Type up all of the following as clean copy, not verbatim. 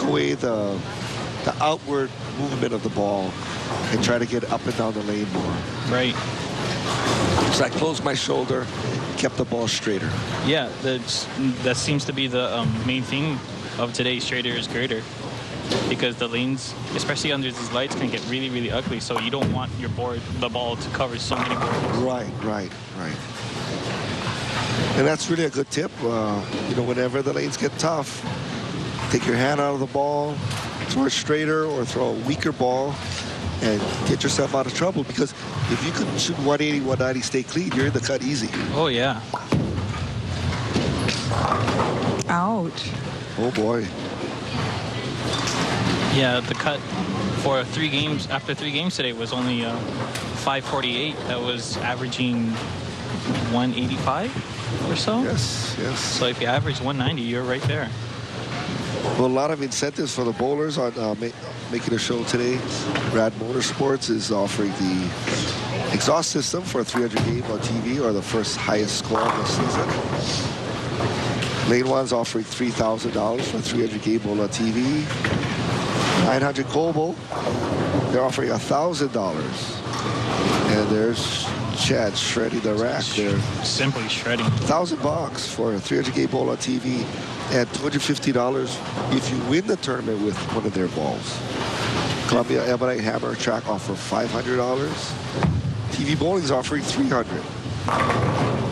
away the outward movement of the ball and try to get up and down the lane more. Right. So I closed my shoulder, kept the ball straighter. Yeah, that seems to be the main thing of today's straighter is greater. Because the lanes, especially under these lights, can get really, really ugly. So you don't want the ball to cover so many boards. Right. And that's really a good tip. Whenever the lanes get tough, take your hand out of the ball, throw it straighter or throw a weaker ball, and get yourself out of trouble. Because if you can shoot 180, 190, stay clean, you're in the cut easy. Oh, yeah. Ouch. Oh, boy. Yeah, the cut for after 3 games today was only 548. That was averaging 185 or so. Yes. So if you average 190, you're right there. Well, a lot of incentives for the bowlers on making a show today. Rad Motorsports is offering the exhaust system for a 300 game on TV, or the first highest score of the season. Lane 1's offering $3,000 for a 300 game bowl on TV. 900 Kobo, they're offering $1,000. And there's Chad shredding the rack there. Simply shredding. $1,000 for a 300 game bowl on TV, and $250 if you win the tournament with one of their balls. Columbia Ebonite Hammer Track offer $500. TV Bowling's offering $300.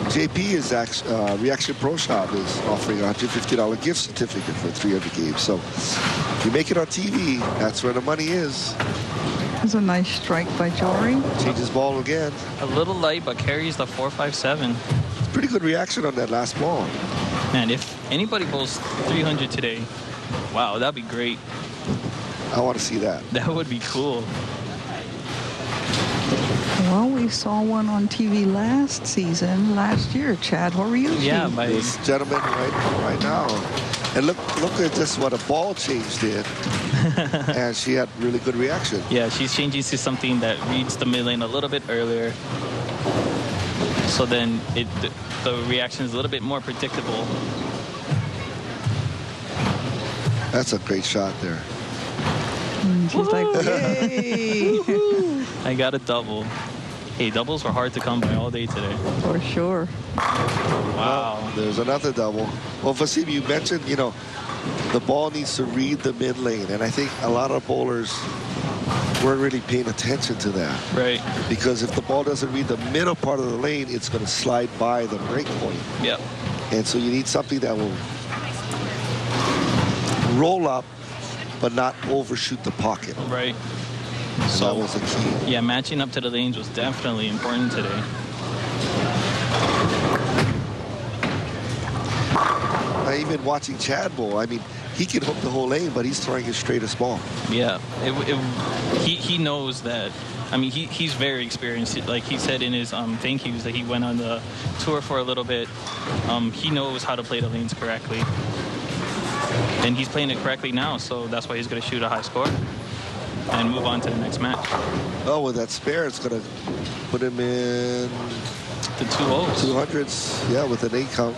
JP is Reaction Pro Shop is offering a $150 gift certificate for 300 games. So if you make it on TV, that's where the money is. That's a nice strike by Jory. Changes ball again. A little light, but carries the 457. It's pretty good reaction on that last ball. Man, if anybody bowls 300 today, wow, that'd be great. I want to see that. That would be cool. Well, we saw one on TV last year, Chad. What were you? Yeah, this gentleman right now. And look at just what a ball change did. And she had really good reaction. Yeah, she's changing to something that reads the mid lane a little bit earlier. So then the reaction is a little bit more predictable. That's a great shot there. And she's like, yay! I got a double. Hey, doubles were hard to come by all day today. For sure. Wow. Well, there's another double. Well, Fasim, you mentioned, the ball needs to read the mid lane. And I think a lot of bowlers weren't really paying attention to that. Right. Because if the ball doesn't read the middle part of the lane, it's going to slide by the break point. Yep. And so you need something that will roll up, but not overshoot the pocket. Right. So that was the key. Yeah, matching up to the lanes was definitely important today. Even watching Chad bowl, I mean, he can hook the whole lane, but he's throwing his straightest ball. Yeah, he knows that. I mean, he's very experienced. Like he said in his thank yous that he went on the tour for a little bit. He knows how to play the lanes correctly. And he's playing it correctly now, so that's why he's going to shoot a high score and move on to the next match. Oh, with that spare, it's going to put him in the 2-0s. 200s, yeah, with an 8 count.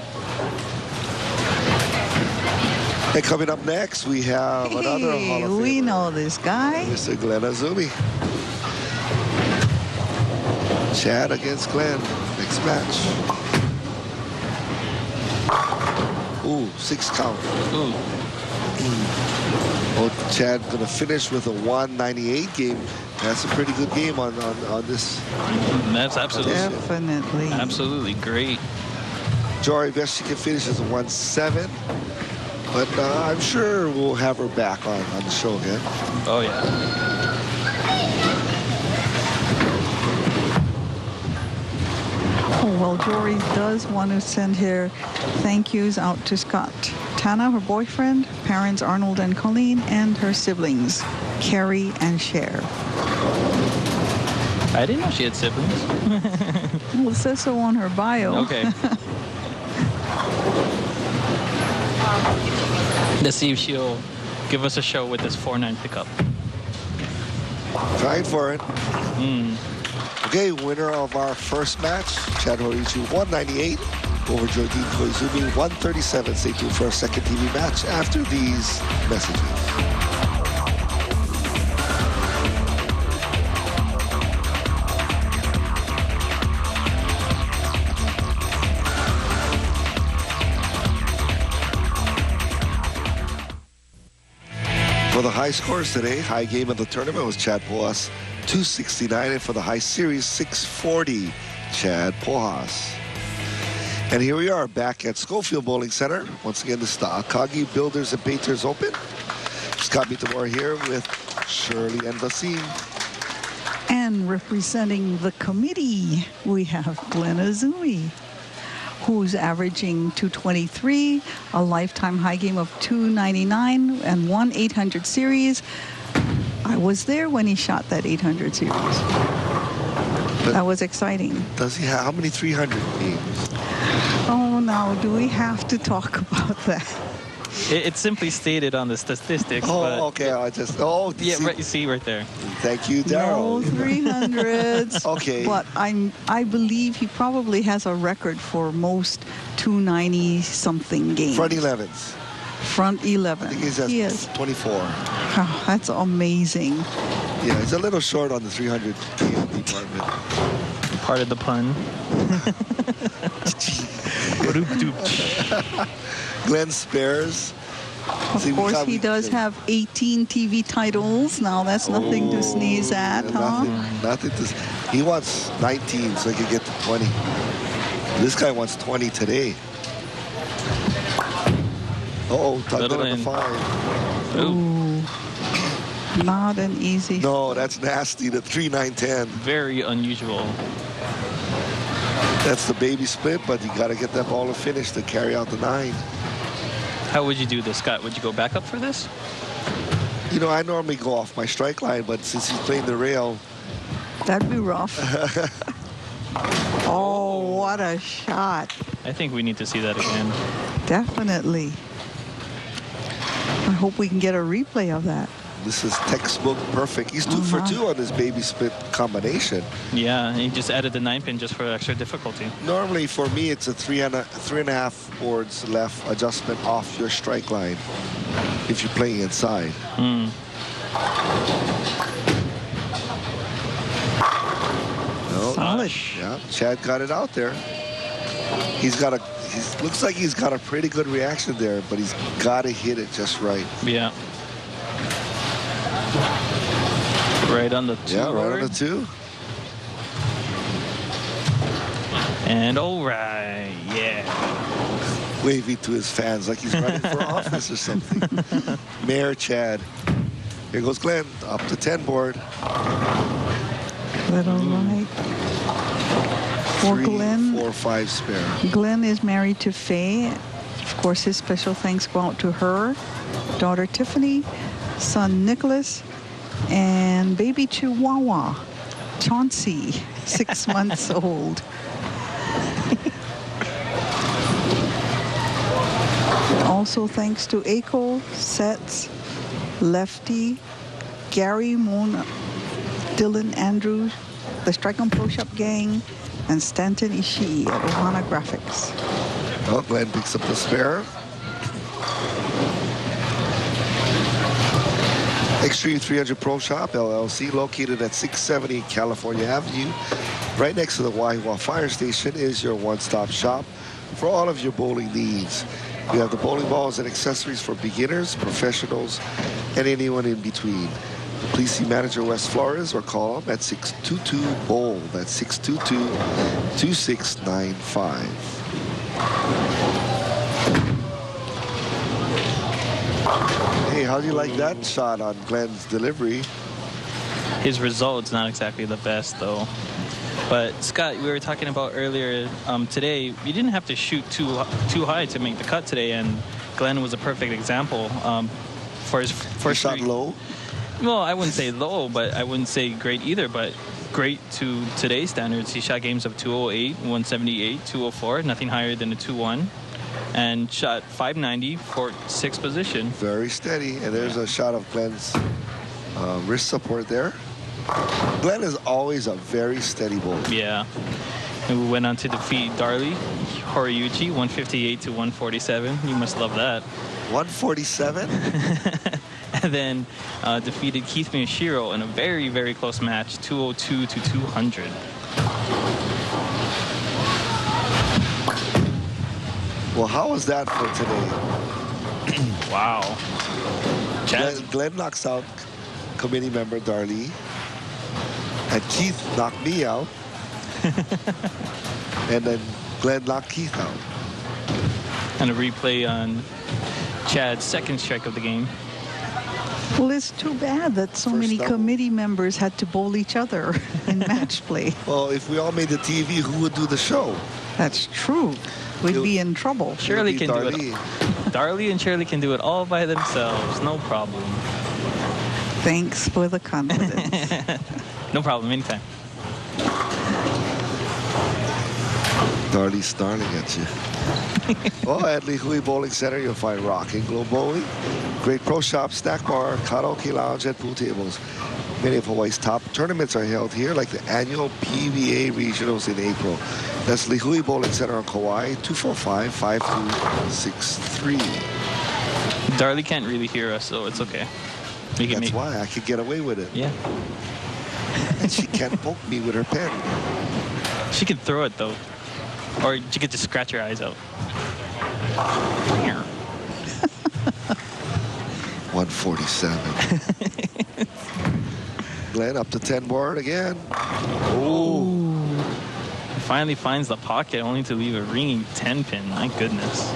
And coming up next, we have another Hall of Famer. We know this guy. Mr. Glenn Aumi. Chad against Glenn. Next match. Ooh, 6 count. Ooh. Well, Chad going to finish with a 198 game. That's a pretty good game on this. That's absolutely. Definitely. Absolutely great. Jory, best she can finish is a 1-7. But I'm sure we'll have her back on the show again. Oh, yeah. Oh, well, Jory does want to send her thank yous out to Scott Tana, her boyfriend, parents Arnold and Colleen, and her siblings, Carrie and Cher. I didn't know she had siblings. Well, it says so on her bio. Okay. Let's see if she'll give us a show with this 4-9 pickup. Trying for it. Okay, winner of our first match, Chad Horiuchi, 198 over Jordan Koizumi, 137. Stay tuned for our second TV match after these messages. For the high scores today, high game of the tournament was Chad Pojas, 269, and for the high series, 640, Chad Pojas. And here we are back at Schofield Bowling Center. Once again, this is the Akagi Builders and Painters Open. Scott Mitamora here with Shirley and Vasim. And representing the committee, we have Glenn Aumi, who's averaging 223, a lifetime high game of 299, and won 800 series. I was there when he shot that 800 series. But that was exciting. Does he have how many 300 games? Oh, now do we have to talk about that? It's simply stated on the statistics. Oh, but okay. Yeah, right, you see right there. Thank you, Daryl. No 300s. Okay. But I believe he probably has a record for most 290-something games. Front 11s. Front 11. I think he's at He is. 24. Oh, that's amazing. Yeah, he's a little short on the 300 game department. Part of the pun. Glenn Spares. Of course, he does have 18 TV titles. Now, that's nothing to sneeze at, huh? Nothing to. He wants 19 so he can get to 20. This guy wants 20 today. Uh-oh, tugged it on the 5. Ooh. Not an easy. No, that's nasty. The 3-9-10. Very unusual. That's the baby split, but you got to get that ball to finish to carry out the 9. How would you do this, Scott? Would you go back up for this? You know, I normally go off my strike line, but since he's playing the rail. That'd be rough. Oh, what a shot. I think we need to see that again. Definitely. I hope we can get a replay of that. This is textbook perfect. He's 2 for 2 on his baby split combination. Yeah, he just added the 9 pin just for extra difficulty. Normally, for me, it's a 3.5 boards left adjustment off your strike line if you're playing inside. No, Solid. Yeah, Chad got it out there. Looks like he's got a pretty good reaction there, but he's got to hit it just right. Yeah. Right on the 2. Yeah, right on the 2. And all right, yeah. Waving to his fans like he's running for office or something. Mayor Chad. Here goes Glenn, up to 10 board. Little right. For 3, Glenn, 4, 5 spare. Glenn is married to Faye. Of course, his special thanks go out to her, daughter Tiffany, son Nicholas, and baby Chihuahua, Chauncey, 6 months old. Also thanks to Aiko, Sets, Lefty, Gary, Mona, Dylan Andrews, the Strike on Pro Shop gang, and Stanton Ishii at Ohana Graphics. Well, Glenn picks up the spare. Extreme 300 Pro Shop, LLC, located at 670 California Avenue. Right next to the Wahiawa Fire Station is your one-stop shop for all of your bowling needs. We have the bowling balls and accessories for beginners, professionals, and anyone in between. Please see manager Wes Flores or call him at 622-BOWL. That's 622-2695. Hey, how do you like that shot on Glenn's delivery? His result's not exactly the best, though. But, Scott, we were talking about earlier today, you didn't have to shoot too high to make the cut today, and Glenn was a perfect example for his first shot low? Well, I wouldn't say low, but I wouldn't say great either, but great to today's standards. He shot games of 208, 178, 204, nothing higher than a 2-1. And shot 590 for 6th position. Very steady. And there's a shot of Glenn's wrist support there. Glenn is always a very steady bowler. Yeah. And we went on to defeat Darley Horiyuchi, 158 to 147. You must love that. 147? And then defeated Keith Miyashiro in a very, very close match, 202 to 200. Well, how was that for today? Wow. Glenn knocks out committee member Darlie. And Keith knocked me out. And then Glenn knocked Keith out. And a replay on Chad's second strike of the game. Well, it's too bad that so many committee members had to bowl each other in match play. Well, if we all made the TV, who would do the show? That's true. We'd be in trouble. Shirley can do it. Darlie and Shirley can do it all by themselves. No problem. Thanks for the confidence. No problem. Anytime. Darlie snarling at you. Well, at Lihui Bowling Center, you'll find rock and glow bowling, great pro shop, snack bar, karaoke lounge, and pool tables. Many of Hawaii's top tournaments are held here, like the annual PBA Regionals in April. That's Lihui Bowling Center on Kauai, 245-5263. Darlie can't really hear us, so it's okay. That's why I could get away with it. Yeah. And she can't poke me with her pen. She could throw it, though. Or you could just scratch your eyes out. 147. Glenn up to 10 board again. Oh. He finally finds the pocket, only to leave a ringing 10 pin. My goodness.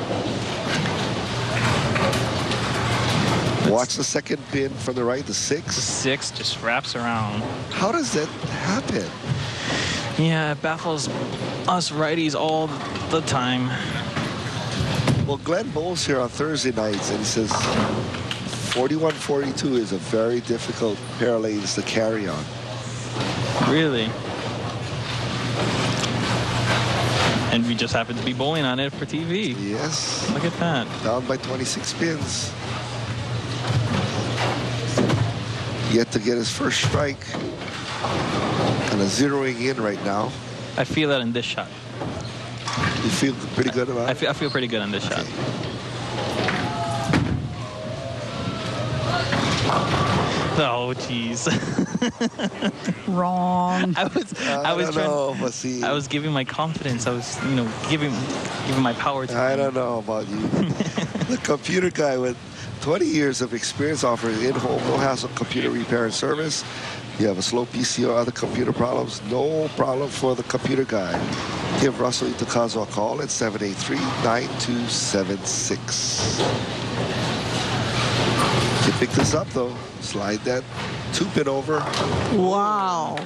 Watch the second pin from the right, the 6. The 6 just wraps around. How does that happen? Yeah, it baffles us righties all the time. Well, Glenn bowls here on Thursday nights, and he says 41-42 is a very difficult pair of lanes to carry on. Really? And we just happen to be bowling on it for TV. Yes. Look at that. Down by 26 pins. Yet to get his first strike. Kind of zeroing in right now. I feel that in this shot. You feel pretty good about it? I feel pretty good on this shot. Oh, jeez. Wrong. I was giving my confidence. I was, giving my power to I don't know about you. The computer guy with 20 years of experience offering in-home, no-hassle computer repair and service. You have a slow PC or other computer problems, no problem for the computer guy. Give Russell Itakazu a call at 783-9276. You pick this up, though. Slide that 2-pin over. Wow.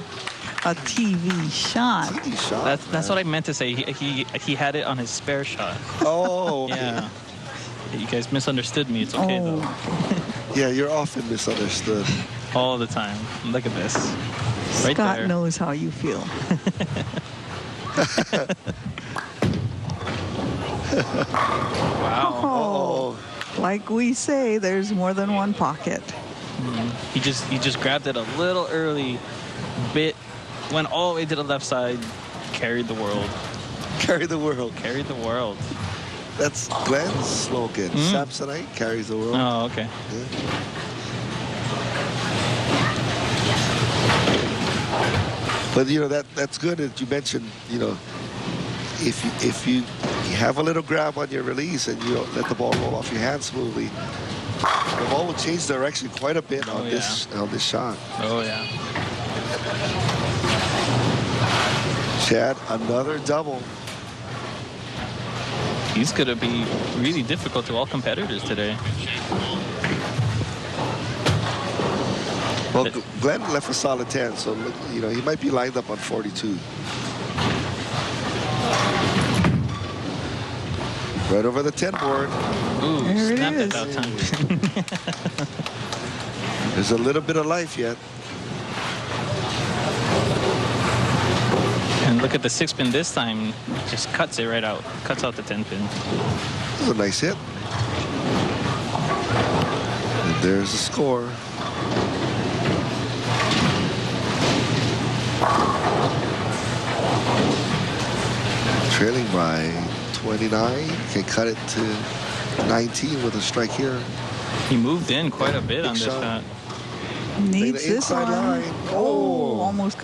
A TV shot. TV shot. That's what I meant to say. He had it on his spare shot. Oh, okay. Yeah. You guys misunderstood me. It's okay, though. Yeah, you're often misunderstood. All the time. Look at this. Right Scott there. knows how you feel. Wow. Oh, like we say, there's more than one pocket. He just grabbed it a little early, went all the way to the left side, carried the world. Carried the world. Carried the world. That's Glenn's slogan. Samsonite carries the world. Oh, okay. Yeah. But that's good that you mentioned. If you have a little grab on your release and you let the ball roll off your hand smoothly, the ball will change direction quite a bit on this shot. Oh yeah. Chad, another double. He's gonna be really difficult to all competitors today. Well, Glenn left a solid 10, so look, he might be lined up on 42. Right over the 10 board. Ooh, there snapped it it that time. There's a little bit of life yet. And look at the 6-pin this time. Just cuts it right out. Cuts out the 10-pin. That was a nice hit. And there's the score. Trailing by 29. Can cut it to 19 with a strike here. He moved in quite a bit on this shot. shot. Needs this one. Line. Oh, almost